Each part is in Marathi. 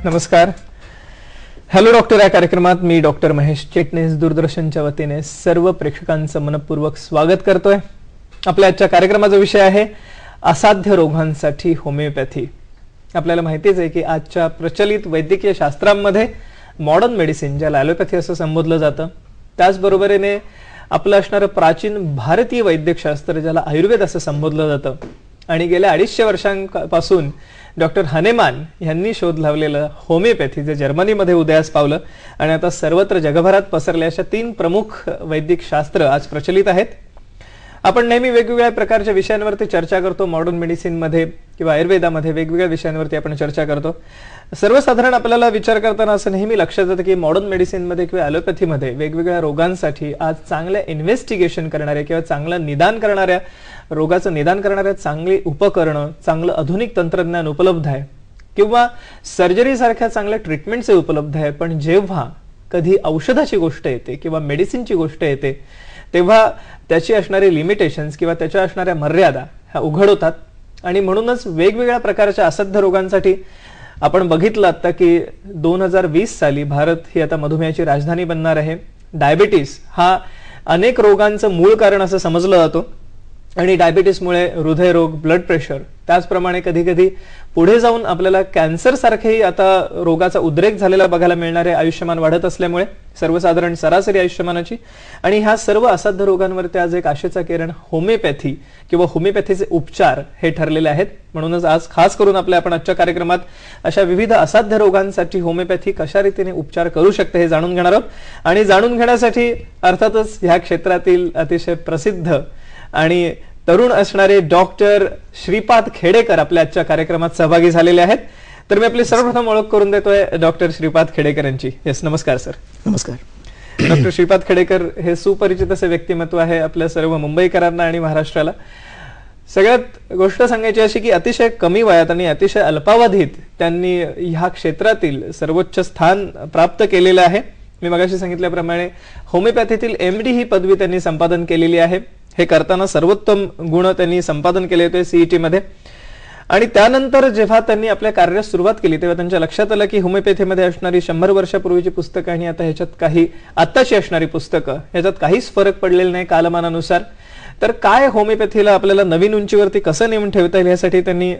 नमस्कार. हॅलो डॉक्टर या कार्यक्रमात मी डॉक्टर महेश चिटणीस दूरदर्शनच्या वतीने सर्व प्रेक्षकांचं मनपूर्वक स्वागत करतोय. आपल्या आजच्या कार्यक्रमाचा विषय आहे असाध्य रोगांसाठी होमिओपॅथी. आपल्याला माहितीच आहे की आजच्या प्रचलित वैद्यकीय शास्त्रांमध्ये मॉडर्न मेडिसिन ज्याला ॲलोपॅथी असं संबोधलं जातं, त्याचबरोबरीने आपलं असणारं प्राचीन भारतीय वैद्यकशास्त्र ज्याला आयुर्वेद असं संबोधलं जातं आणि गेल्या 250 वर्षांपासून डॉक्टर हनेमान यांनी शोध लावलेलं होमिओपॅथी जे जर्मनीमध्ये उदयास पावलं आणि आता सर्वत्र जगभरात पसरले अशा 3 प्रमुख वैदिक शास्त्र आज प्रचलित आहेत. आपण नेहमी वेगवेगळ्या प्रकारच्या विषयांवरती चर्चा करतो. मॉडर्न मेडिसिनमध्ये किंवा आयुर्वेदामध्ये वेगवेगळ्या विषयांवरती आपण चर्चा करतो. सर्वसाधारण आपल्याला विचार करताना असं नेहमी लक्षात येतं की मॉडर्न मेडिसिनमध्ये किंवा ॲलोपॅथीमध्ये वेगवेगळ्या रोगांसाठी आज चांगल्या इन्व्हेस्टिगेशन करणाऱ्या किंवा चांगलं निदान करणाऱ्या रोगाचं निदान करणाऱ्या चांगली उपकरणं, चांगलं आधुनिक तंत्रज्ञान उपलब्ध आहे किंवा सर्जरी सारख्या चांगल्या ट्रीटमेंटचे उपलब्ध आहे. पण जेव्हा कधी औषधाची गोष्ट येते किंवा मेडिसिनची गोष्ट येते तेव्हा त्याची असणारे लिमिटेशन्स किंवा त्याच्या असणाऱ्या मर्यादा ह्या उघड होतात. आणि म्हणूनच वेगवेगळ्या प्रकारच्या असाध्य रोगांसाठी आपण बघितलं आता की 2020 साली भारत ही आता मधुमेहाची राजधानी बनणार आहे. डायबिटीस हा अनेक रोगांचं मूळ कारण असं समजलं जातं आणि डायबिटीसमुळे हृदयरोग, ब्लड प्रेशर, त्याचप्रमाणे कधी कधी पुढे जाऊन आपल्याला कॅन्सर सारखेही आता रोगाचा उद्रेक झालेला बघायला मिळणार आहे. आयुष्यमान वाढत असल्यामुळे सर्वसाधारण सरासरी आयुष्यमानाची. आणि ह्या सर्व असाध्य रोगांवरती आज एक आशेचा किरण होमिओपॅथी किंवा होमिओपॅथीचे उपचार हे ठरलेले आहेत. म्हणूनच आज खास करून आपण आजच्या कार्यक्रमात अशा विविध असाध्य रोगांसाठी होमिओपॅथी कशा रीतीने उपचार करू शकते हे जाणून घेणार आहोत. आणि जाणून घेण्यासाठी अर्थातच ह्या क्षेत्रातील अतिशय प्रसिद्ध आणि तरुण असणारे डॉक्टर श्रीपाद खेडेकर आपल्या आजच्या कार्यक्रमात सहभागी झालेले आहेत. तर मी आपली सर्वप्रथम ओळख करून देतोय डॉक्टर श्रीपाद खेडेकर यांची. येस, नमस्कार सर. नमस्कार. डॉक्टर श्रीपाद खेडेकर हे सुपरिचित असे व्यक्तिमत्व आहे आपल्या सर्व मुंबईकरांना आणि महाराष्ट्राला. सगळ्यात गोष्ट सांगायची अशी की अतिशय कमी वयात आणि अतिशय अल्पावधीत त्यांनी ह्या क्षेत्रातील सर्वोच्च स्थान प्राप्त केलेलं आहे. मी मगाशी सांगितल्याप्रमाणे होमिओपॅथीतील MD ही पदवी त्यांनी संपादन केलेली आहे. हे करताना सर्वोत्तम गुण त्यांनी संपादन केले होते CET मध्ये. आणि त्यानंतर जेव्हा त्यांनी आपल्या कार्यास सुरुवात केली तेव्हा त्यांच्या लक्षात आलं की होमिओपॅथीमध्ये असणारी 100 वर्षापूर्वीची पुस्तकं आणि आता ह्याच्यात काही आत्ताची असणारी पुस्तकं ह्याच्यात काहीच फरक पडलेला नाही कालमानानुसार. तर काय होमिओपॅथीला आपल्याला नवीन उंचीवरती कसं नेऊन ठेवता येईल यासाठी त्यांनी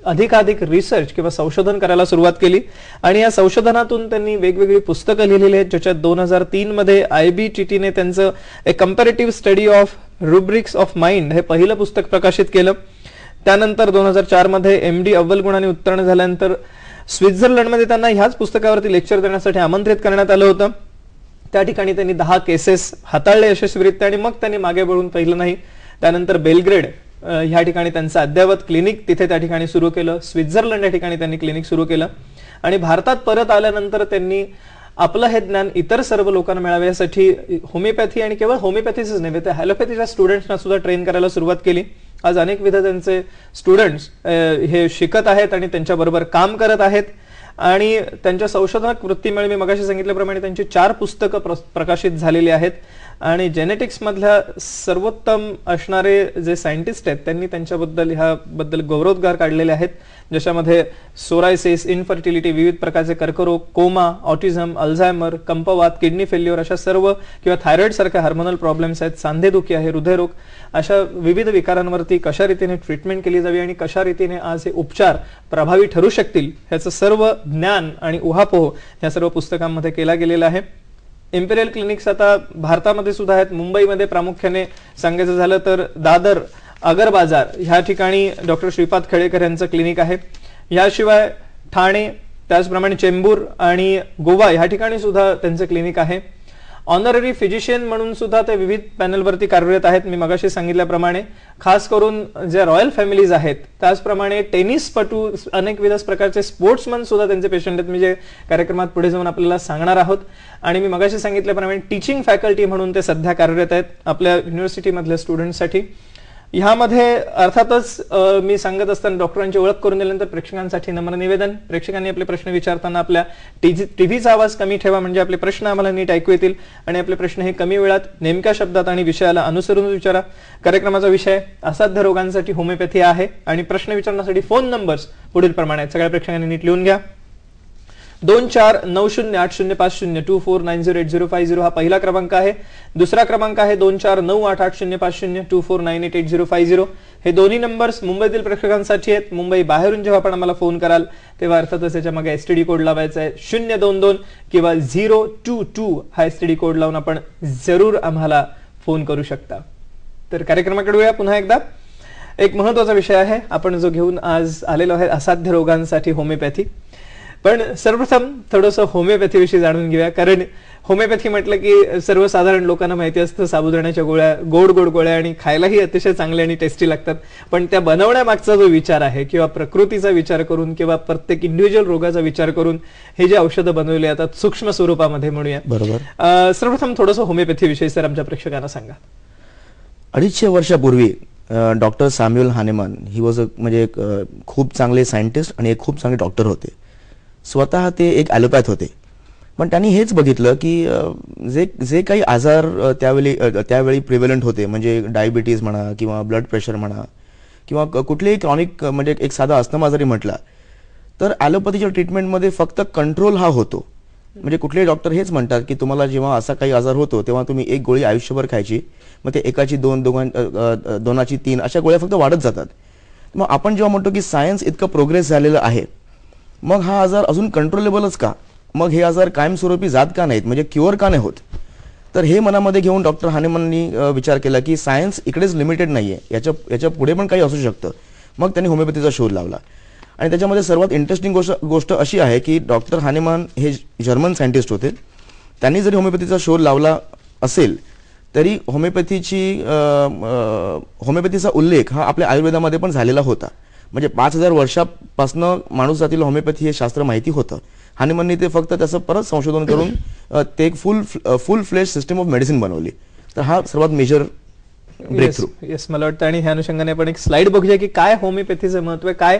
अधिकाधिक रिसर्च किंवा संशोधन करायला सुरुवात केली. आणि या संशोधनातून त्यांनी वेगवेगळी पुस्तकं लिहिलेली आहेत, ज्याच्यात 2003 मध्ये IBTT त्यांचं a comparative study of rubrics of mind हे पहिलं पुस्तक प्रकाशित केलं. त्यानंतर 2004 मध्ये MD अव्वल गुणाने उत्तीर्ण झाल्यानंतर स्वित्झर्लंडमध्ये त्यांना ह्याच पुस्तकावरती लेक्चर देण्यासाठी आमंत्रित करण्यात आलं होतं. त्या ठिकाणी त्यांनी 10 केसेस हाताळले यशस्वीरित्या आणि मग त्यांनी मागे वळून पाहिलं नाही. त्यानंतर बेलग्रेड ह्या ठिकाणी त्यांचं अद्ययावत क्लिनिक तिथे त्या ठिकाणी सुरू केलं. स्वित्झर्लंड या ठिकाणी त्यांनी क्लिनिक सुरू केलं. आणि भारतात परत आल्यानंतर त्यांनी आपलं हे ज्ञान इतर सर्व लोकांना मिळावे यासाठी होमिओपॅथी आणि केवळ होमिओपॅथीच नव्हे तर ॲलोपॅथीच्या स्टुडंट्सना सुद्धा ट्रेन करायला सुरुवात केली. आज अनेक विध त्यांचे स्टुडंट्स हे शिकत आहेत आणि त्यांच्याबरोबर काम करत आहेत. आणि त्यांच्या संशोधनात वृत्तीमुळे मी मगाशी सांगितल्याप्रमाणे त्यांची 4 पुस्तकं प्रकाशित झालेली आहेत. आणि जेनेटिक्स मधल्या सर्वोत्तम असणारे जे सायंटिस्ट आहेत त्यांनी त्यांच्याबद्दल ह्याबद्दल गौरवोद्गार काढलेले आहेत, ज्याच्यामध्ये सोरायसिस, इनफर्टिलिटी, विविध प्रकारचे कर्करोग, कोमा, ऑटिझम, अल्झायमर, कंपवात, किडनी फेल्युअर अशा सर्व किंवा थायरॉइड सारख्या हार्मोनल प्रॉब्लेम्स आहेत, सांधेदुखी आहे, हृदयरोग, अशा विविध विकारांवरती कशा रीतीने ट्रीटमेंट केली जावी आणि कशा रीतीने आज हे उपचार प्रभावी ठरू शकतील ह्याचं सर्व ज्ञान आणि उहापोह या सर्व पुस्तकांमध्ये केला गेलेला आहे. इम्पेरियल क्लिनिक्स आता भारतामध्ये सुद्धा आहेत. मुंबईमध्ये प्रामुख्याने सांगायचं झालं तर दादर, अगर बाजार ह्या ठिकाणी डॉक्टर श्रीपाद खेडेकर यांचं क्लिनिक आहे. याशिवाय ठाणे, त्याचप्रमाणे चेंबूर आणि गोवा ह्या ठिकाणी सुद्धा त्यांचं क्लिनिक आहे. ऑनररी फिजिशियन म्हणून सुद्धा ते विविध पॅनलवरती कार्यरत आहेत. मी मगाशी सांगितल्याप्रमाणे खास करून जे रॉयल फॅमिलीज आहेत त्याचप्रमाणे टेनिसपटू, अनेक विविध प्रकारचे स्पोर्ट्समन सुद्धा त्यांचे पेशंट आहेत, मी जे कार्यक्रमात पुढे जाऊन आपल्याला सांगणार आहोत. आणि मी मगाशी सांगितल्याप्रमाणे टीचिंग फॅकल्टी म्हणून ते सध्या कार्यरत आहेत आपल्या युनिव्हर्सिटीमधल्या स्टुडंट्ससाठी. ह्यामध्ये अर्थातच मी सांगत असताना डॉक्टरांची ओळख करून दिल्यानंतर प्रेक्षकांसाठी नम्र निवेदन, प्रेक्षकांनी आपले प्रश्न विचारताना आपल्या टीव्हीचा आवाज कमी ठेवा म्हणजे आपले प्रश्न आम्हाला नीट ऐकू येतील आणि आपले प्रश्न हे कमी वेळात नेमक्या शब्दात आणि विषयाला अनुसरून विचारा. कार्यक्रमाचा विषय असाध्य रोगांसाठी होमिओपॅथी आहे आणि प्रश्न विचारण्यासाठी फोन नंबर्स पुढील प्रमाणे आहेत. सगळ्या प्रेक्षकांनी नीट लिहून घ्या. 2490805024908050 हा पहिला क्रमांक आहे. दुसरा क्रमांक आहे 2498805024988050. हे दोन्ही नंबर्स मुंबईतील प्रेक्षकांसाठी आहेत. मुंबई बाहेरून जेव्हा आपण आम्हाला फोन कराल तेव्हा अर्थातच त्याच्या मागे एसटीडी कोड लावायचा आहे. 022 किंवा 022 हा एसटीडी कोड लावून आपण जरूर आम्हाला फोन करू शकता. तर कार्यक्रमाकडे वळूया पुन्हा एकदा. एक महत्वाचा विषय आहे आपण जो घेऊन आज आलेलो आहे, असाध्य रोगांसाठी होमिओपॅथी. पण सर्वप्रथम थोडंसं होमिओपॅथी विषयी जाणून घेऊया, कारण होमिओपॅथी म्हटलं की सर्वसाधारण लोकांना माहिती असतं साबुदाण्याच्या गोळ्या, गोड गोड गोळ्या, आणि खायलाही अतिशय चांगल्या आणि टेस्टी लागतात. पण त्या बनवण्यामागचा जो विचार आहे किंवा प्रकृतीचा विचार करून किंवा प्रत्येक इंडिव्हिज्युअल रोगाचा विचार करून हे जे औषधं बनवली जातात सूक्ष्म स्वरूपामध्ये म्हणूया. बरोबर. सर्वप्रथम थोडंसं होमिओपॅथी विषयी सर आमच्या प्रेक्षकांना सांगा. 250 वर्षापूर्वी डॉक्टर सॅम्युअल हानेमन ही वॉज म्हणजे एक खूप चांगले सायंटिस्ट आणि एक खूप चांगले डॉक्टर होते. स्वतः ते एक ॲलोपॅथ होते. पण त्यांनी हेच बघितलं की जे काही आजार त्यावेळी प्रिव्हेलंट होते, म्हणजे डायबिटीज म्हणा किंवा ब्लड प्रेशर म्हणा किंवा कुठलेही क्रॉनिक म्हणजे एक साधा अस्थमा जरी म्हटला, तर ॲलोपॅथीच्या ट्रीटमेंटमध्ये फक्त कंट्रोल हा होतो. म्हणजे कुठलेही डॉक्टर हेच म्हणतात की तुम्हाला जेव्हा असा काही आजार होतो तेव्हा तुम्ही एक गोळी आयुष्यभर खायची, मग ते एकाची दोनाची 3 अशा गोळ्या फक्त वाढत जातात. मग आपण जेव्हा म्हणतो की सायन्स इतकं प्रोग्रेस झालेलं आहे, मग हा आजार अजून कंट्रोलेबलच का, मग हे आजार कायमस्वरूपी जात का नाहीत, म्हणजे क्युअर का नाही होत. तर हे मनामध्ये घेऊन डॉक्टर हानेमननी विचार केला की सायन्स इकडेच लिमिटेड नाही आहे, याच्या पुढे पण काही असू शकतं. मग त्यांनी होमिओपॅथीचा शोध लावला. आणि त्याच्यामध्ये सर्वात इंटरेस्टिंग गोष्ट अशी आहे की डॉक्टर हानेमन हे जर्मन सायंटिस्ट होते. त्यांनी जरी होमिओपॅथीचा शोध लावला असेल तरी होमिओपॅथीचा उल्लेख हा आपल्या आयुर्वेदामध्ये पण झालेला होता. म्हणजे 5000 वर्षापासून माणूस जातील होमिओपॅथी हे शास्त्र माहिती होतं. हानेमननी ते फक्त त्याचं परत संशोधन करून ते एक full fledge system of medicine बनवली. तर हा सर्वात मेजर ब्रेक थ्रू. येस, मला वाटतं. आणि ह्या अनुषंगाने आपण एक स्लाइड बघूया की काय होमिओपॅथीचं महत्व आहे, काय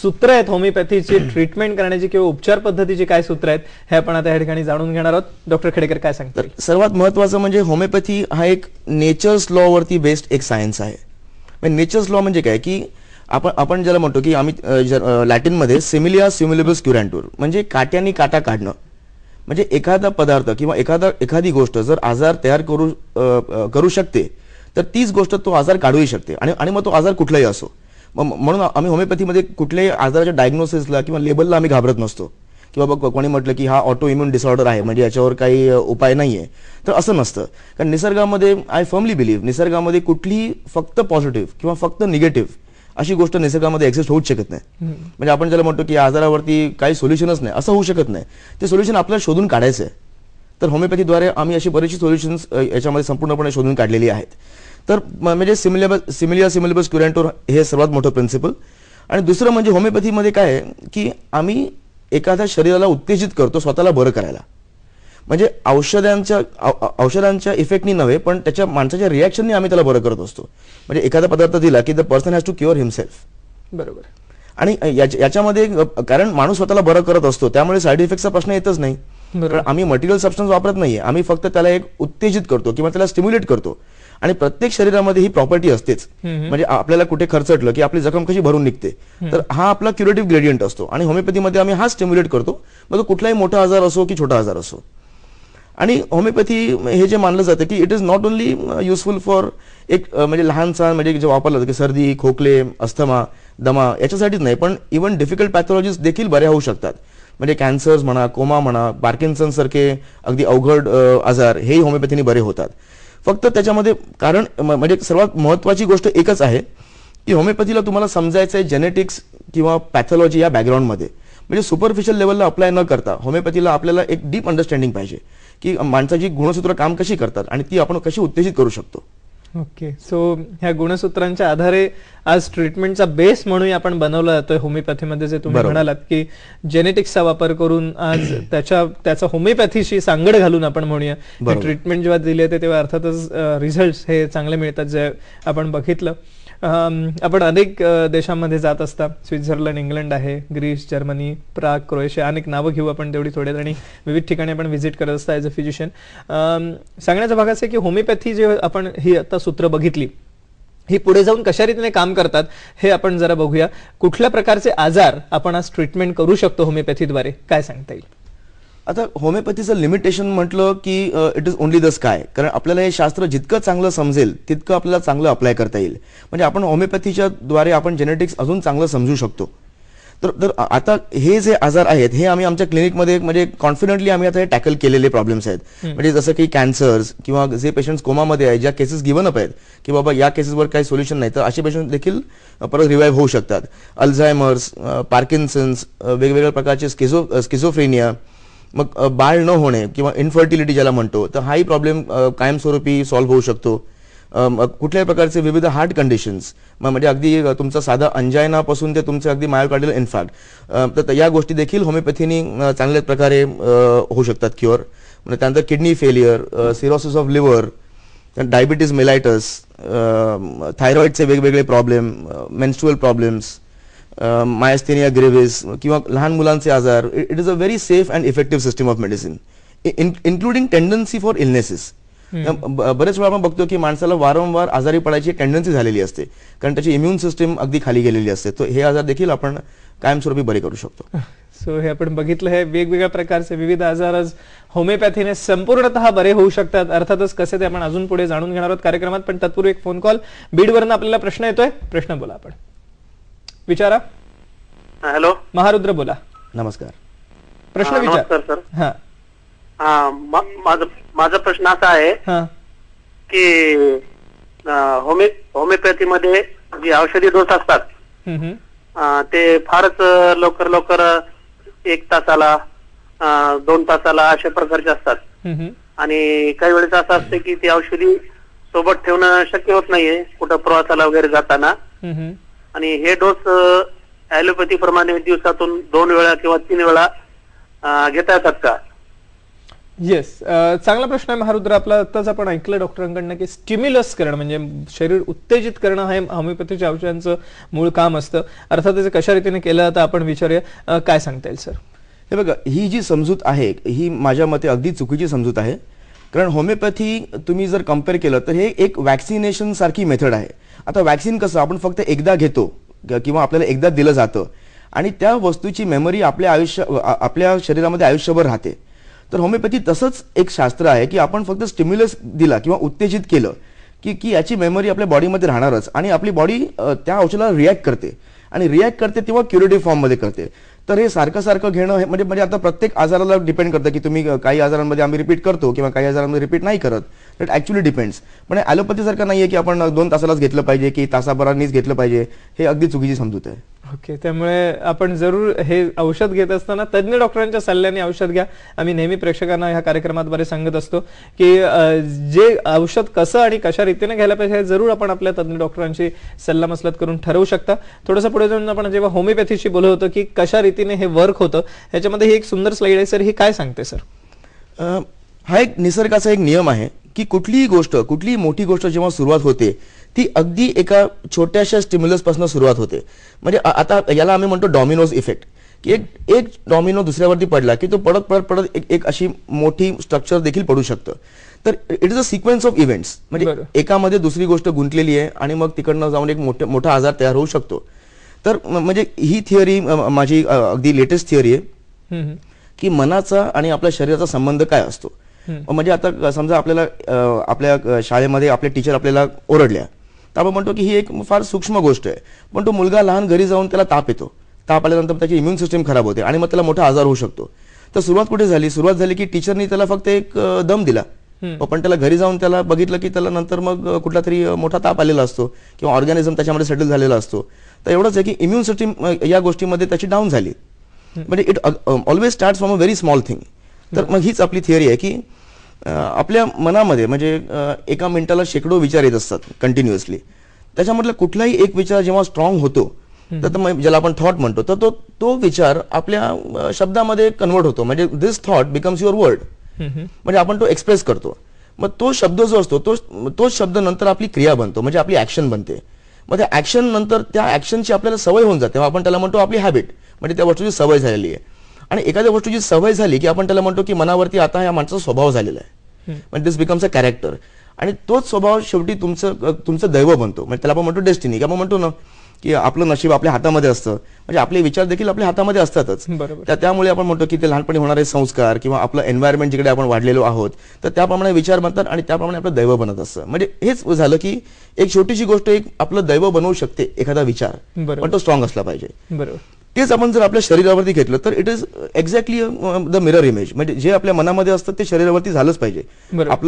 सूत्र आहेत होमिओपॅथीची ट्रीटमेंट करण्याची किंवा उपचार पद्धतीची काय सूत्र आहेत, हे आपण आता या ठिकाणी जाणून घेणार आहोत. डॉक्टर खेडेकर काय सांगतात? सर्वात महत्वाचं म्हणजे होमिओपॅथी हा एक नेचर्स लॉ वरती बेस्ड एक सायन्स आहे. नेचर्स लॉ म्हणजे काय की आपण ज्याला म्हणतो की आम्ही लॅटिनमध्ये सिमिलिया सिमिलिबस क्युरॅन्टूर, म्हणजे काट्याने काटा काढणं. म्हणजे एखादा पदार्थ किंवा एखादी गोष्ट जर आजार तयार करू शकते तर तीच गोष्ट तो आजार काढूही शकते. आणि मग तो आजार कुठलाही असो. म्हणून आम्ही होमिओपॅथीमध्ये कुठल्याही आजाराच्या डायग्नोसिसला किंवा लेबलला आम्ही घाबरत नसतो. किंवा कोणी म्हटलं की हा ऑटो इम्युन डिसऑर्डर आहे म्हणजे याच्यावर काही उपाय नाही आहे, तर असं नसतं. कारण निसर्गामध्ये आय फर्मली बिलीव्ह निसर्गामध्ये कुठलीही फक्त पॉझिटिव्ह किंवा फक्त निगेटिव्ह अशी गोष्ट निसर्गामध्ये एक्झिस्ट होऊच शकत नाही. म्हणजे आपण ज्याला म्हणतो की आजारावरती काही सोल्युशनच नाही, असं होऊ शकत नाही. ते सोल्युशन आपल्याला शोधून काढायचं आहे. तर होमिओपॅथीद्वारे आम्ही अशी बरीचशी सोल्युशन्स याच्यामध्ये संपूर्णपणे शोधून काढलेली आहेत. तर म्हणजे सिमिलिया सिमिलिबस क्युरॅन्टूर हे सर्वात मोठं प्रिन्सिपल. आणि दुसरं म्हणजे होमिओपॅथीमध्ये काय आहे की आम्ही एखाद्या शरीराला उत्तेजित करतो स्वतःला बरं करायला. म्हणजे औषधांच्या इफेक्टनी नव्हे, पण त्याच्या माणसाच्या रिॲक्शननी आम्ही त्याला बरं करत असतो. म्हणजे एखादा पदार्थ दिला की the person has to cure himself. बरोबर. आणि याच्यामध्ये कारण माणूस स्वतःला बरं करत असतो त्यामुळे साईड इफेक्टचा प्रश्न येतच नाही. आम्ही मटेरियल सबस्टन्स वापरत नाहीये, आम्ही फक्त त्याला एक उत्तेजित करतो किंवा त्याला स्टिम्युलेट करतो. आणि प्रत्येक शरीरामध्ये ही प्रॉपर्टी असतेच. म्हणजे आपल्याला कुठे खर्चटलं की आपली जखम कशी भरून निघते, तर हा आपला क्युरेटिव्ह ग्रेडियंट असतो. आणि होमिओपॅथीमध्ये आम्ही हा स्टिम्युलेट करतो, मग तो कुठलाही मोठा आजार असो की छोटा आजार असो. आणि होमिओपॅथी हे जे मानलं जातं की it is not only useful for एक म्हणजे लहानसा म्हणजे जे वापरलं जातं की सर्दी, खोकले, अस्थमा, दमा याच्यासाठीच नाही, पण इव्हन डिफिकल्ट पॅथॉलॉजीज देखील बऱ्या होऊ शकतात. म्हणजे कॅन्सर्स म्हणा, कोमा म्हणा, पार्किन्सन सारखे अगदी अवघड आजार हेही होमिओपॅथीने बरे होतात. फक्त त्याच्यामध्ये कारण म्हणजे सर्वात महत्वाची गोष्ट एकच आहे की होमिओपॅथीला तुम्हाला समजायचं आहे जेनेटिक्स किंवा पॅथॉलॉजी या बॅकग्राऊंडमध्ये. म्हणजे सुपरफिशियल लेवलला अप्लाय न करता होमिओपॅथीला आपल्याला एक डीप अंडरस्टँडिंग पाहिजे की माणसाची गुणसूत्र काम कशी करतात आणि ती आपण कशी उत्तेजित करू शकतो. ओके. सो ह्या गुणसूत्रांच्या आधारे आज ट्रीटमेंटचा बेस म्हणून आपण बनवला जातोय होमिओपॅथीमध्ये. जे तुम्ही म्हणालात की जेनेटिक्सचा वापर करून आज त्याचा होमिओपॅथीशी सांगड घालून आपण म्हणूया ट्रीटमेंट जेव्हा दिले तेव्हा अर्थातच रिझल्ट हे चांगले मिळतात, जे आपण बघितलं. आपण अनेक देशांमध्ये जात असता, स्वित्झर्लंड, इंग्लंड आहे, ग्रीस, जर्मनी, प्राग, क्रोएशिया, अनेक नावं घेऊ आपण तेवढी थोड्यात. आणि विविध ठिकाणी आपण व्हिजिट करत असता ॲज अ फिजिशियन. सांगण्याचा भाग असा आहे की होमिओपॅथी जे आपण ही आता सूत्र बघितली ही पुढे जाऊन कशा रीतीने काम करतात हे आपण जरा बघूया. कुठल्या प्रकारचे आजार आपण आज ट्रीटमेंट करू शकतो होमिओपॅथीद्वारे, काय सांगता येईल? आता होमिओपॅथीचं लिमिटेशन म्हटलं की it is only the sky, कारण आपल्याला हे शास्त्र जितकं चांगलं समजेल तितकं आपल्याला चांगलं अप्लाय करता येईल. म्हणजे आपण होमिओपॅथीच्या द्वारे आपण जेनेटिक्स अजून चांगलं समजू शकतो. तर आता हे जे आजार आहेत हे आम्ही आमच्या क्लिनिकमध्ये म्हणजे कॉन्फिडंटली आम्ही आता हे टॅकल केलेले प्रॉब्लेम्स आहेत. म्हणजे जसं की कॅन्सर्स किंवा जे पेशंट्स कोमामध्ये आहेत, ज्या केसेस गिव्हन अप आहेत की बाबा या केसेसवर काही सोल्युशन नाही, तर असे पेशंट देखील परत रिवाईव्ह होऊ शकतात. अल्झायमर्स, पार्किन्सन्स, वेगवेगळ्या प्रकारचे स्किझोफ्रेनिया, मग बाळ न होणे किंवा इन्फर्टिलिटी ज्याला म्हणतो, तर हाही प्रॉब्लेम कायमस्वरूपी सॉल्व्ह होऊ शकतो. कुठल्याही प्रकारचे विविध हार्ट कंडिशन्स, म्हणजे अगदी तुमचा साधा अंजायनापासून ते तुमचे अगदी मायोकार्डियल इन्फॅक्ट, तर या गोष्टी देखील होमिओपॅथीनी चांगल्या प्रकारे होऊ शकतात क्युअर. म्हणजे त्यानंतर kidney failure, cirrhosis of liver, diabetes mellitus, थायरॉइडचे वेगवेगळे problem, menstrual problems, myasthenia gravis किंवा लहान मुलांचे आजार. It is a very safe and effective system of medicine, including tendency for illnesses. बरेच वेळा आपण बघतो की माणसाला वारंवार आजारी पडायची टेंडन्सी झालेली असते, कारण त्याची इम्युन सिस्टीम अगदी खाली गेलेली असते. तर हे आजार देखील आपण कायमस्वरूपी बरे करू शकतो. सो हे आपण बघितलं आहे, वेगवेगळ्या प्रकारचे विविध आजार आज होमिओपॅथीने संपूर्णतः बरे होऊ शकतात. अर्थातच कसे ते आपण अजून पुढे जाणून घेणार आहोत कार्यक्रमात. पण तत्पूर्वी एक फोन कॉल बीडवरून आपल्याला प्रश्न येतोय. प्रश्न बोला, आपण विचारा. हॅलो, महारुद्र बोला. नमस्कार. प्रश्न विचार. सर. हा हा, माझा प्रश्न असा आहे हा की होमिओपॅथीमध्ये जी औषधी डोस असतात ते फारच लवकर 1 तासाला 2 तासाला अशा प्रकारचे असतात. आणि काही वेळेस असं असतं की ती औषधी सोबत ठेवणं शक्य होत नाहीये कुठं प्रवासाला वगैरे जाताना. आणि हे डोस ॲलोपॅथी प्रमाणे दिवसातून 2 वेळा किंवा 3 वेळा घेता येतात का? येस, चांगला प्रश्न आहे महारुद्र आपला. आत्ताच आपण ऐकलं डॉक्टरांकडनं की स्टिम्युलस करणं म्हणजे शरीर उत्तेजित करणं हे होमिओपॅथीच्या औषधांचं मूळ काम असतं. अर्थात त्याचं कशा रीतीने केलं तर आपण विचारूया. काय सांगता येईल सर? हे बघा, ही जी समजूत आहे ही माझ्या मते अगदी चुकीची समजूत आहे. कारण होमिओपॅथी तुम्ही जर कम्पेअर केलं तर हे एक वॅक्सिनेशन सारखी मेथड आहे. आता वॅक्सिन कसं आपण फक्त एकदा घेतो किंवा आपल्याला एकदा दिलं जातं आणि त्या वस्तूची मेमरी आपल्या शरीरामध्ये आयुष्यभर राहते. तर होमिओपॅथी तसंच एक शास्त्र आहे की आपण फक्त स्टिम्युलस दिला किंवा उत्तेजित केलं की याची मेमरी आपल्या बॉडीमध्ये राहणारच आणि आपली बॉडी त्या औषधाला रिॲक्ट करते आणि रिॲक्ट करते तेव्हा क्युरेटिव्ह फॉर्ममध्ये करते. तर हे सारखं घेणं हे म्हणजे आता प्रत्येक आजाराला डिपेंड करतं की तुम्ही काही आजारांमध्ये आम्ही रिपीट करतो किंवा काही आजारांमध्ये रिपीट नाही करत. That actually depends. पण ॲलोपॅथी सारखं नाही आहे की आपण 2 तासालाच घेतलं पाहिजे की तासाभरांनीच घेतलं पाहिजे. हे अगदी चुकीची समजूत आहे. ओके, त्यामुळे आपण जरूर हे औषध घेत असताना तज्ज्ञ डॉक्टरांच्या सल्ल्याने औषध घ्या. आम्ही नेहमी प्रेक्षकांना ह्या कार्यक्रमाद्वारे सांगत असतो की जे औषध कसं आणि कशा रीतीने घ्यायला पाहिजे हे जरूर आपण आपल्या तज्ज्ञ डॉक्टरांची सल्लामसलत करून ठरवू शकता. थोडंसं पुढे जाऊन आपण जेव्हा होमिओपॅथीशी बोलत होतो की कशा रीतीने हे वर्क होतं, ह्याच्यामध्ये ही एक सुंदर स्लाइड आहे सर. ही काय सांगते सर? हा एक निसर्गाचा एक नियम आहे की कुठलीही मोठी गोष्ट जेव्हा सुरुवात होते ती अगदी एका छोट्याशा स्टिम्युलस पासून सुरुवात होते. म्हणजे आता याला आम्ही म्हणतो डॉमिनोज इफेक्ट, की एक डॉमिनो दुसऱ्यावरती पडला की तो पडत एक अशी मोठी स्ट्रक्चर देखील पडू शकतं. तर it is a sequence of events. म्हणजे एकामध्ये दुसरी गोष्ट गुंतलेली आहे आणि मग तिकडनं जाऊन एक मोठा आजार तयार होऊ शकतो. तर म्हणजे ही थिअरी माझी अगदी लेटेस्ट थिअरी आहे की मनाचा आणि आपल्या शरीराचा संबंध काय असतो. म्हणजे आता समजा आपल्या शाळेमध्ये आपले टीचर आपल्याला ओरडल्या तर आपण म्हणतो की ही एक फार सूक्ष्म गोष्ट आहे. पण तो मुलगा लहान घरी जाऊन त्याला ताप येतो. ताप आल्यानंतर त्याची इम्युन सिस्टीम खराब होते आणि मग त्याला मोठा आजार होऊ शकतो. तर सुरुवात कुठे झाली? सुरुवात झाली की टीचरनी त्याला फक्त एक दम दिला, पण त्याला घरी जाऊन त्याला बघितलं की त्याला नंतर मग कुठला तरी मोठा ताप आलेला असतो किंवा ऑर्गॅनिझम त्याच्यामध्ये सेटल झालेला असतो. तर एवढंच आहे की इम्युन सिस्टीम या गोष्टीमध्ये त्याची डाऊन झाली. म्हणजे it always starts from a very small thing. तर मग हीच आपली थिअरी आहे की आपल्या मनामध्ये म्हणजे एका मिनिटाला शेकडो विचार येत असतात कंटिन्युअसली. त्याच्यामधला कुठलाही एक विचार जेव्हा स्ट्रॉंग होतो तर ज्याला आपण थॉट म्हणतो, तर तो विचार आपल्या शब्दामध्ये कन्वर्ट होतो. म्हणजे दिस थॉट बिकम्स युअर वर्ड. म्हणजे आपण तो एक्सप्रेस करतो. मग तो शब्द जो असतो तो शब्द नंतर आपली क्रिया बनतो, म्हणजे आपली ऍक्शन बनते. मग त्या ऍक्शन नंतर त्या ऍक्शनची आपल्याला सवय होऊन जाते. आपण त्याला म्हणतो आपली हॅबिट, म्हणजे त्या वस्तूची सवय झालेली आहे. आणि एखाद्या गोष्टीची सवय झाली की आपण त्याला म्हणतो की मनावरती आता या माणसाचा स्वभाव झालेला आहे. म्हणजे दिस बिकम्स अ कॅरेक्टर. आणि तोच स्वभाव शेवटी तुमचं दैव बनतो. म्हणजे त्याला आपण म्हणतो डेस्टिनी. आपण म्हणतो ना की आपलं नशीब आपल्या हातामध्ये असतं, म्हणजे आपले विचार देखील आपल्या हातामध्ये असतातच. बरोबर. त्यामुळे आपण म्हणतो की ते लहानपणी होणारे संस्कार किंवा आपलं एन्व्हायरमेंट जिकडे आपण वाढलेलो आहोत तर त्याप्रमाणे विचार बनतात आणि त्याप्रमाणे आपलं दैव बनत असतं. म्हणजे हेच झालं की एक छोटीशी गोष्ट एक आपलं दैव बनवू शकते एखादा विचार, बरोबर. पण तो स्ट्रॉंग असला पाहिजे. बरोबर. तेच आपण जर आपल्या शरीरावरती घेतलं तर it is exactly the mirror image, म्हणजे जे आपल्या मनामध्ये असतं ते शरीरावरती झालंच पाहिजे. बरोबर. आपलं